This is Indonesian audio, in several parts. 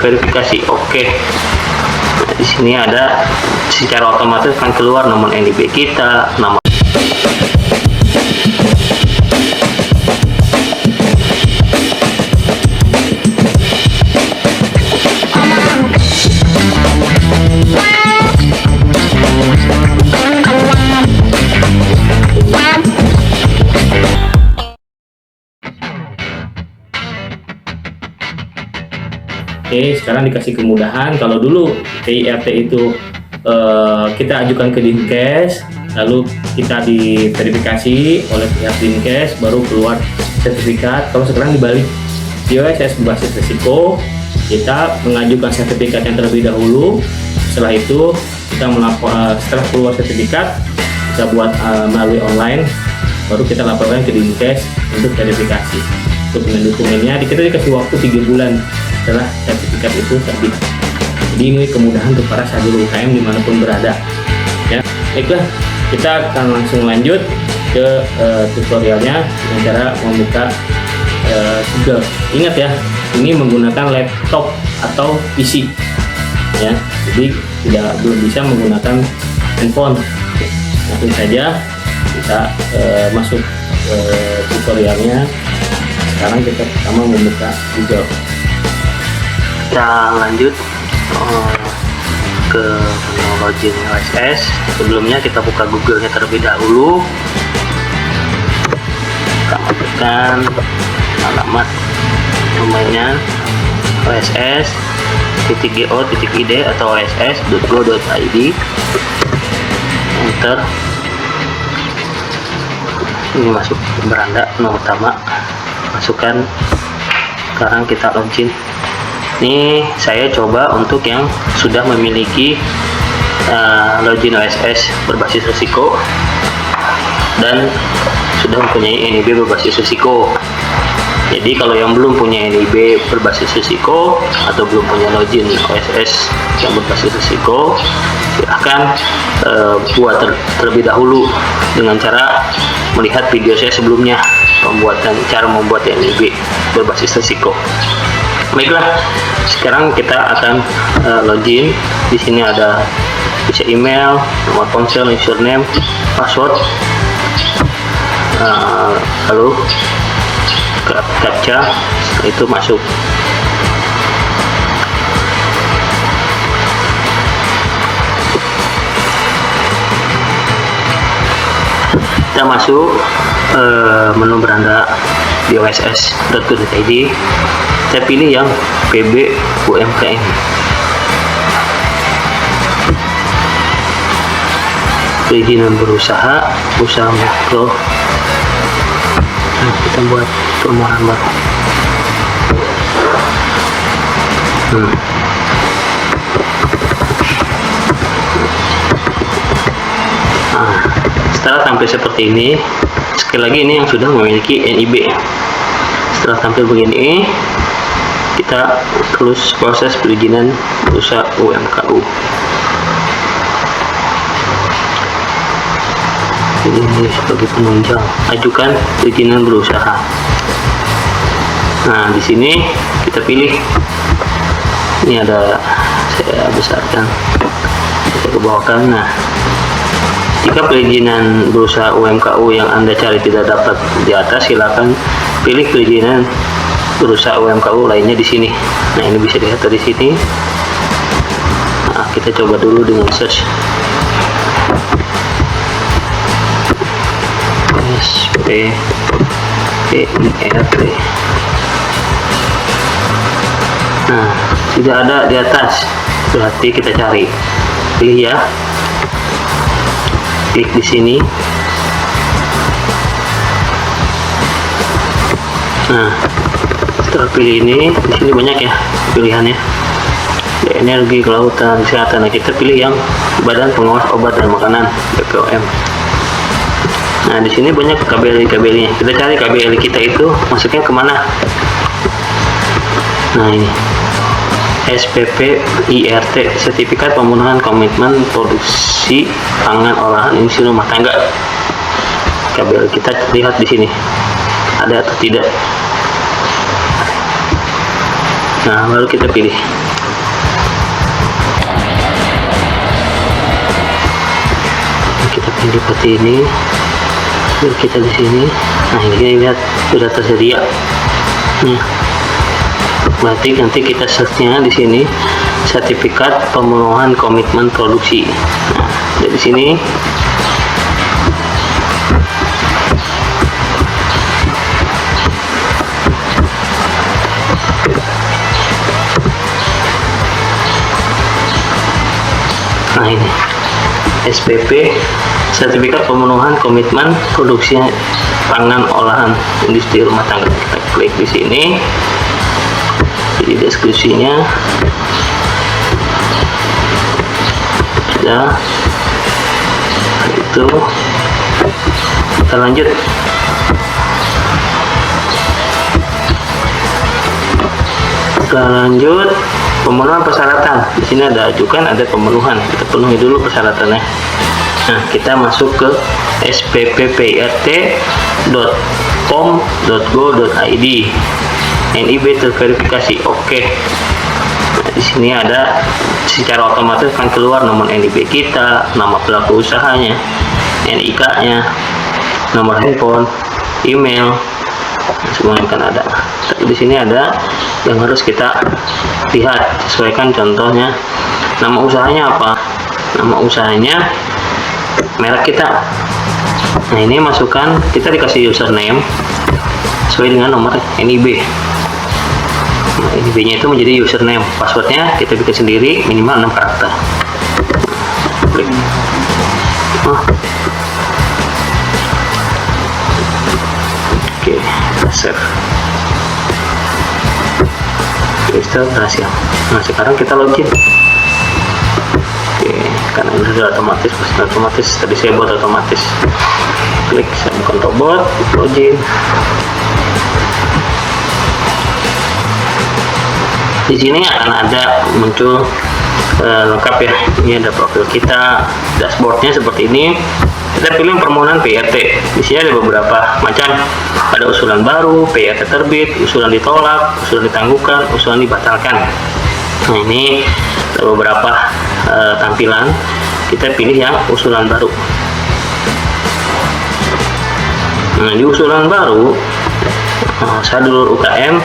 verifikasi. Oke. Nah, di sini ada secara otomatis akan keluar nomor NIB kita, nama. Oke, sekarang dikasih kemudahan. Kalau dulu PIRT itu kita ajukan ke Dinkes, lalu kita diverifikasi oleh pihak Dinkes, baru keluar sertifikat. Kalau sekarang dibalik, di OSS berbasis risiko, kita mengajukan sertifikat yang terlebih dahulu. Setelah itu kita setelah keluar sertifikat, kita buat melalui online, baru kita laporkan ke Dinkes untuk verifikasi. Dokumen-dokumennya kita dikasih waktu 3 bulan setelah sertifikat itu terbit. Jadi ini kemudahan untuk para sajur UKM dimanapun berada. Ya, baiklah, kita akan langsung lanjut ke tutorialnya dengan cara membuka Google. Ingat ya, ini menggunakan laptop atau PC. Ya, jadi belum bisa menggunakan handphone. Langsung saja kita masuk tutorialnya. Sekarang kita pertama membuka Google. Kita lanjut ke menu login OSS. Sebelumnya kita buka Google-nya terlebih dahulu. Kita masukkan alamat domainnya oss.go.id atau oss.go.id. Enter. Ini masuk beranda nomor pertama. Masukkan. Sekarang kita login. Ini saya coba untuk yang sudah memiliki login OSS berbasis risiko dan sudah mempunyai NIB berbasis risiko. Jadi kalau yang belum punya NIB berbasis risiko atau belum punya login OSS yang berbasis risiko, silahkan buat terlebih dahulu dengan cara melihat video saya sebelumnya, cara membuat NIB berbasis risiko. Baiklah, sekarang kita akan login. Di sini ada bisa email, nomor ponsel, username, password, lalu captcha. Itu masuk. Kita masuk menu beranda di oss.go.id. Saya pilih yang PB UMKM. Perizinan berusaha, usaha mikro. Nah, kita buat permohonan baru. Nah, setelah tampil seperti ini, sekali lagi ini yang sudah memiliki NIB. Setelah tampil begini, kita terus proses perizinan usaha UMKU. Ini sebagai penunjang, ajukan perizinan berusaha. Nah, di sini kita pilih. Ini ada, saya besarkan, kita kebawakan. Nah, jika perizinan berusaha UMKU yang Anda cari tidak dapat di atas, silakan pilih perizinan berusaha UMKU lainnya di sini. Nah, ini bisa dilihat dari sini. Nah, kita coba dulu dengan search SPPIRT. Nah, tidak ada di atas, berarti kita cari. Pilih ya, klik di sini. Nah, setelah pilih ini, di sini banyak ya pilihannya. Ada energi, kelautan, kesehatan. Nah, kita pilih yang Badan Pengawas Obat dan Makanan (BPOM). Nah, di sini banyak KBLI-KBLI-nya. Kita cari KBLI kita itu masuknya kemana? Nah, ini SPPIRT, Sertifikat Pemenuhan Komitmen Produksi Pangan Olahan Industri Rumah Tangga. KBLI kita lihat di sini ada atau tidak. Nah, baru kita pilih. Ini seperti ini. Lalu kita di sini. Nah, ini lihat sudah tersedia. Berarti nanti kita searchnya di sini sertifikat pemenuhan komitmen produksi. Nah, dari sini nah ini SPP, sertifikat pemenuhan komitmen produksi pangan olahan industri rumah tangga. Kita klik di sini. Jadi deskripsinya ya itu. Kita lanjut. Pemenuhan persyaratan. Di sini ada ajukan, ada pemenuhan. Kita penuhi dulu persyaratannya. Nah, kita masuk ke spppirt.com.go.id. NIB terverifikasi. Oke. Nah, di sini ada secara otomatis akan keluar nomor NIB kita, nama pelaku usahanya, NIK-nya, nomor handphone, email, semuanya akan ada. Tapi di sini ada yang harus kita lihat, sesuaikan. Contohnya nama usahanya apa? Nama usahanya merek kita. Nah, ini masukkan, kita dikasih username sesuai dengan nomor NIB. Nah, NIB-nya itu menjadi username. Passwordnya kita bikin sendiri, minimal 6 karakter. Klik. Oke, save. Kita berhasil. Nah, sekarang kita login. Oke, karena ini sudah otomatis, tadi saya buat otomatis. Klik semikolon robot, login. Di sini akan ada muncul lengkap ya. Ini ada profil kita, dashboardnya seperti ini. Kita pilih permohonan PRT. Di sini ada beberapa macam. Ada usulan baru, PRT terbit, usulan ditolak, usulan ditangguhkan, usulan dibatalkan. Nah, ini ada beberapa tampilan. Kita pilih yang usulan baru. Nah, di usulan baru, sadulur UKM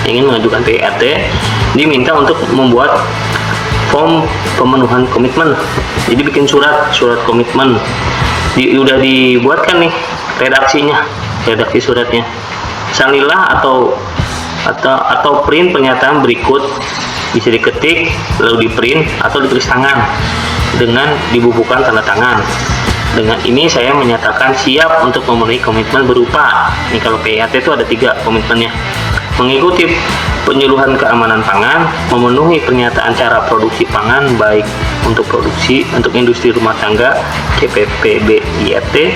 ingin mengajukan PRT, diminta untuk membuat form pemenuhan komitmen. Jadi bikin surat komitmen. Udah dibuatkan nih redaksi suratnya. Salinilah atau print pernyataan berikut, bisa diketik lalu di print atau ditulis tangan dengan dibubuhkan tanda tangan. Dengan ini saya menyatakan siap untuk memenuhi komitmen berupa, ini kalau PRT itu ada 3 komitmennya: mengikuti penyuluhan keamanan pangan, memenuhi pernyataan cara produksi pangan baik untuk produksi untuk industri rumah tangga CPPBIRT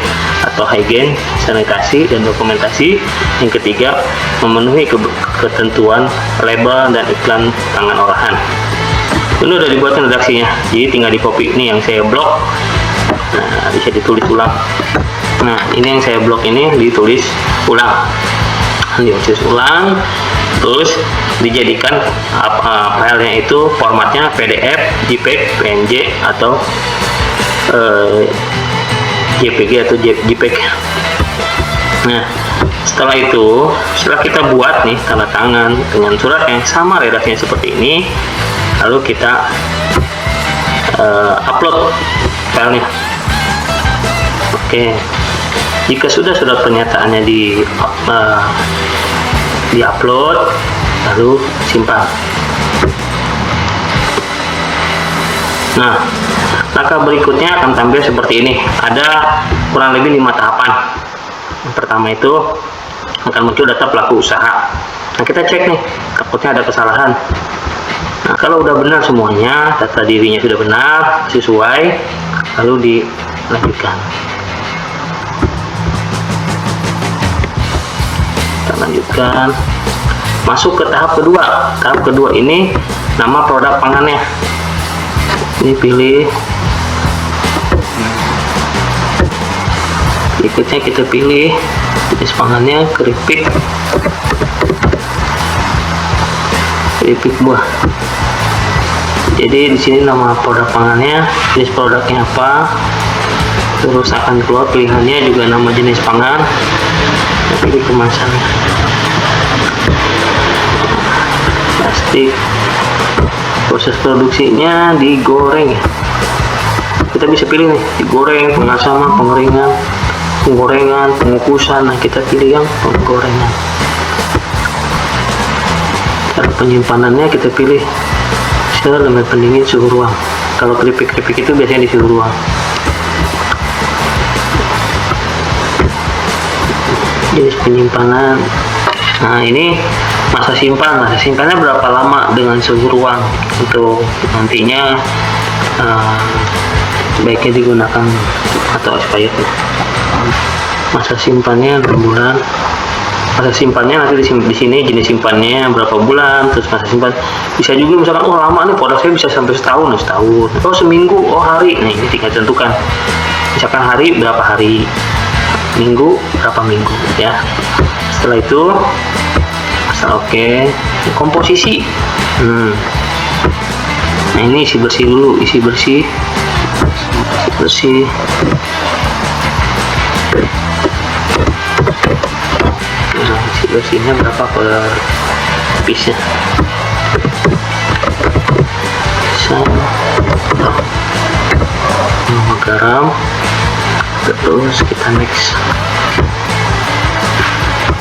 atau hygiene, sanitasi dan dokumentasi. Yang ketiga, memenuhi ketentuan label dan iklan pangan olahan. Ini udah dibuatkan redaksinya, jadi tinggal di copy. Ini yang saya blok. Nah, bisa ditulis ulang. Nah, ini yang saya blok, ini ditulis ulang. Terus dijadikan filenya itu formatnya PDF, JPEG, PNG atau JPG atau JPEG. Nah, setelah kita buat nih tanda tangan dengan surat yang sama redaksinya seperti ini, lalu kita upload filenya. Oke, jika sudah pernyataannya di-upload, lalu simpan. Nah, langkah berikutnya akan tampil seperti ini. Ada kurang lebih 5 tahapan. Yang pertama itu akan muncul data pelaku usaha. Nah, kita cek nih, takutnya ada kesalahan. Nah, kalau udah benar semuanya, data dirinya sudah benar, sesuai, lalu dilanjutkan. Lanjutkan, masuk ke tahap kedua. Tahap kedua ini nama produk pangannya. Ini pilih, berikutnya kita pilih jenis pangannya, keripik buah. Jadi di sini nama produk pangannya, jenis produknya apa, Terus akan keluar pilihannya juga nama jenis pangan, pilih kemasannya, plastik. Proses produksinya digoreng. Kita bisa pilih nih, digoreng, pengasaman, penggorengan, pengukusan. Nah, kita pilih yang penggorengan. Cara penyimpanannya kita pilih dalam pendingin suhu ruang. Kalau keripik-keripik itu biasanya di suhu ruang. Jenis penyimpanan. Nah, ini masa simpannya berapa lama dengan suhu ruang untuk nantinya baiknya digunakan atau expired. Masa simpannya 6 bulan. Masa simpannya nanti di sini jenis simpannya berapa bulan, terus masa simpan bisa juga misalkan lama nih produk saya bisa sampai setahun, seminggu, hari. Nah, ini tinggal tentukan misalkan hari berapa hari, minggu berapa minggu ya. Setelah itu oke, komposisi. Nah, ini isi bersih dulu, isi bersih. Nah, isi bersihnya berapa per piece-nya? 5 garam. Terus kita next.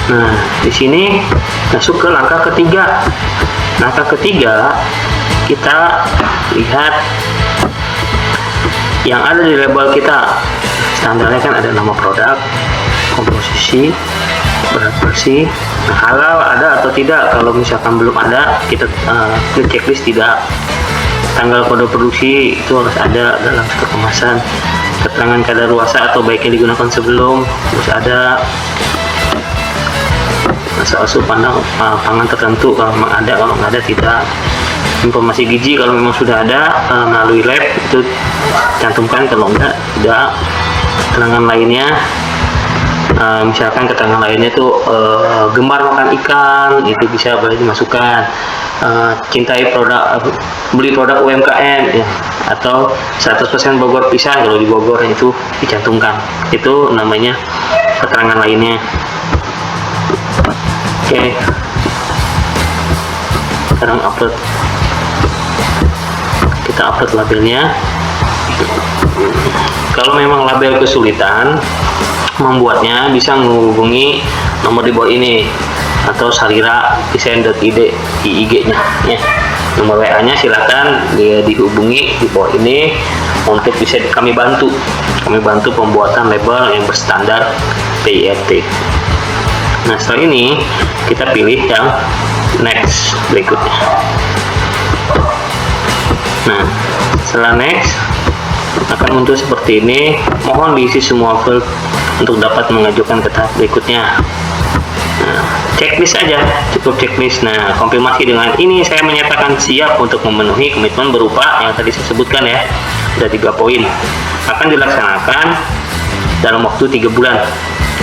Nah, di sini masuk ke langkah ketiga. Langkah ketiga, kita lihat yang ada di label kita. Standarnya kan ada nama produk, komposisi, berat bersih. Nah, halal ada atau tidak? Kalau misalkan belum ada, kita klik checklist tidak. Tanggal kode produksi itu harus ada dalam stok kemasan. Keterangan kadaluarsa atau baiknya digunakan sebelum harus ada. Asal-usul pangan tertentu kalau memang ada, kalau nggak ada tidak. Informasi gizi kalau memang sudah ada melalui lab itu cantumkan, kalau enggak tidak. Keterangan lainnya misalkan keterangan lainnya itu gemar makan ikan, itu bisa boleh dimasukkan. Cintai produk, beli produk UMKM ya, atau 100% Bogor pisang, kalau di Bogor itu dicantumkan. Itu namanya keterangan lainnya. Oke, sekarang kita upload labelnya. Kalau memang label kesulitan membuatnya, bisa menghubungi nomor di bawah ini atau salira.desain.id di IG-nya ya. Nomor WA-nya silakan dihubungi di bawah ini untuk bisa kami bantu pembuatan label yang berstandar PIRT. Nah, setelah ini kita pilih yang next berikutnya. Nah, setelah next akan muncul seperti ini. Mohon diisi semua field untuk dapat mengajukan ke tahap berikutnya. Nah, checklist aja, cukup checklist. Nah, konfirmasi dengan ini saya menyatakan siap untuk memenuhi komitmen berupa yang tadi saya sebutkan ya. Ada 3 poin. Akan dilaksanakan dalam waktu 3 bulan.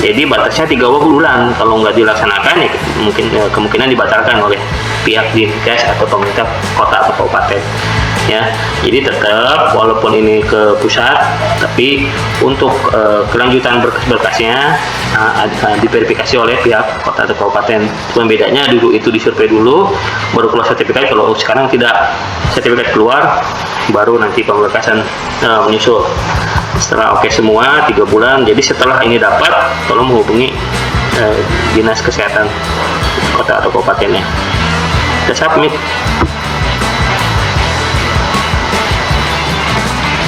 Jadi batasnya 3 bulan. Kalau nggak dilaksanakan ya mungkin kemungkinan dibatalkan oleh pihak Dinkes atau pemerintah kota atau kabupaten. Ya, jadi tetap walaupun ini ke pusat, tapi untuk kelanjutan berkas-berkasnya diverifikasi oleh pihak kota atau kabupaten. Cuma bedanya dulu itu disurvei dulu, baru keluar sertifikat. Kalau sekarang tidak, sertifikat keluar, baru nanti pemberkasan menyusul. Setelah oke semua 3 bulan, jadi setelah ini dapat, tolong menghubungi dinas kesehatan kota atau kabupatennya. Kita submit.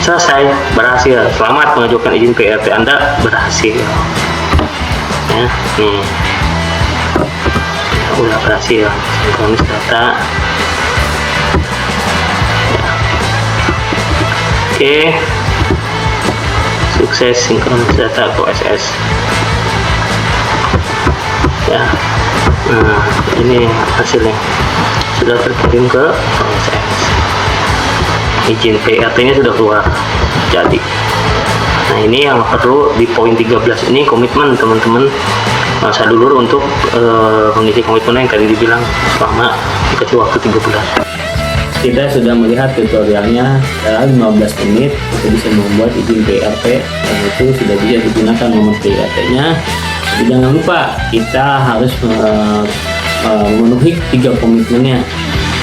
Selesai, berhasil. Selamat mengajukan izin PIRT Anda berhasil. Ya, nih. Udah berhasil. Sinkronis data. Ya. Oke. Sukses sinkronis data ke OSS. Ya. Nah, ini hasilnya. Sudah terkirim ke OSS. Izin PIRT-nya sudah keluar jadi. Nah, ini yang perlu di poin 13 ini, komitmen teman-teman sadulur untuk mengisi komitmen yang tadi dibilang selama dikasih waktu 3 bulan. kita sudah melihat tutorialnya dalam 15 menit kita bisa membuat izin PIRT, dan itu sudah bisa digunakan nomor PIRT-nya. Jadi jangan lupa kita harus memenuhi 3 komitmennya.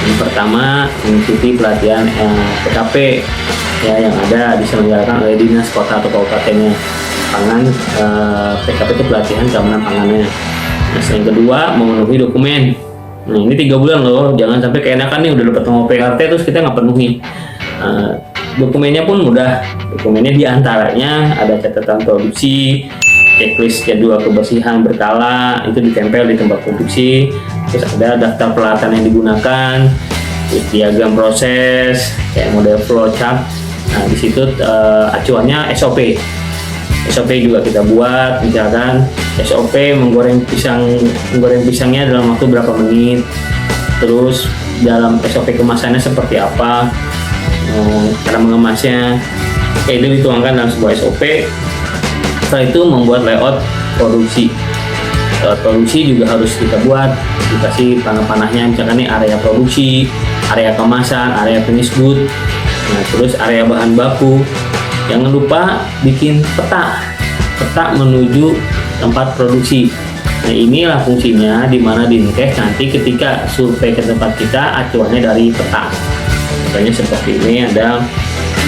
Yang pertama, mengikuti pelatihan PKP ya yang ada diselenggarakan oleh dinas kota atau kabupatennya pangan. PKP itu pelatihan keamanan pangannya. Nah, yang kedua, memenuhi dokumen. Nah, ini 3 bulan loh, jangan sampai keenakan nih udah dapat nomor PRT terus kita nggak penuhi. Dokumennya pun mudah. Dokumennya diantaranya ada catatan produksi, checklist jadwal kebersihan berkala itu ditempel di tempat produksi, terus ada daftar peralatan yang digunakan, terus diagram proses kayak model flowchart. Nah, di situ acuannya SOP. SOP juga kita buat, misalkan SOP menggoreng pisangnya dalam waktu berapa menit, terus dalam SOP kemasannya seperti apa, cara mengemasnya, kayak itu dituangkan dalam sebuah SOP. Setelah itu membuat layout produksi. Produksi juga harus kita buat, dikasih panah-panahnya, misalkan nih area produksi, area kemasan, area finish good, nah terus area bahan baku. Jangan lupa bikin peta menuju tempat produksi. Nah, inilah fungsinya di mana Dinkes nanti ketika survei ke tempat kita acuannya dari peta. Contohnya seperti ini ada,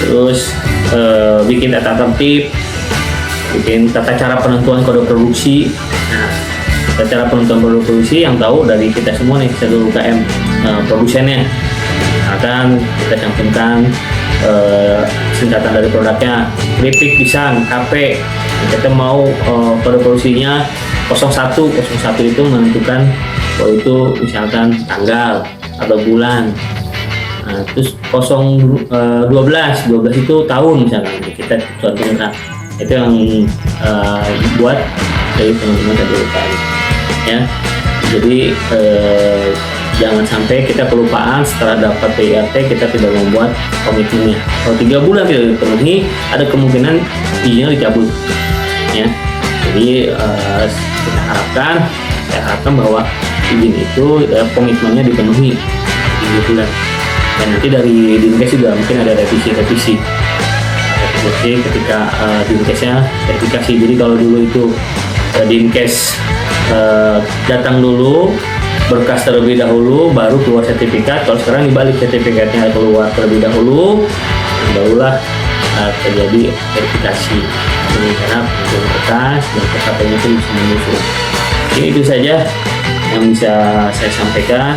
terus bikin tata tertib, bikin tata cara penentuan kode produksi. Nah, tata cara penentuan kode produksi yang tahu dari kita semua nih, seluruh UKM produsennya. Akan kita cantumkan singkatan dari produknya, keripik pisang KP. Kita mau kode produksinya 01 itu menentukan bahwa itu misalkan tanggal atau bulan. Nah, terus 12 itu tahun misalkan, kita contohkan. Itu yang buat dari teman-teman dari UKM ya. Jadi jangan sampai kita kelupaan setelah dapat PIRT kita tidak membuat komitmennya. Kalau 3 bulan tidak dipenuhi, ada kemungkinan izinnya dicabut ya. Jadi saya harapkan bahwa izin itu komitmennya dipenuhi 3 bulan. Dan nanti dari Dinkes juga mungkin ada revisi ketika Dinkesnya verifikasi. Jadi kalau dulu itu Dinkes datang dulu, berkas terlebih dahulu, baru keluar sertifikat. Kalau sekarang dibalik, sertifikatnya keluar terlebih dahulu, barulah terjadi verifikasi. Ini karena berkas dan PKP-nya itu bisa menyusul. Ini itu saja yang bisa saya sampaikan.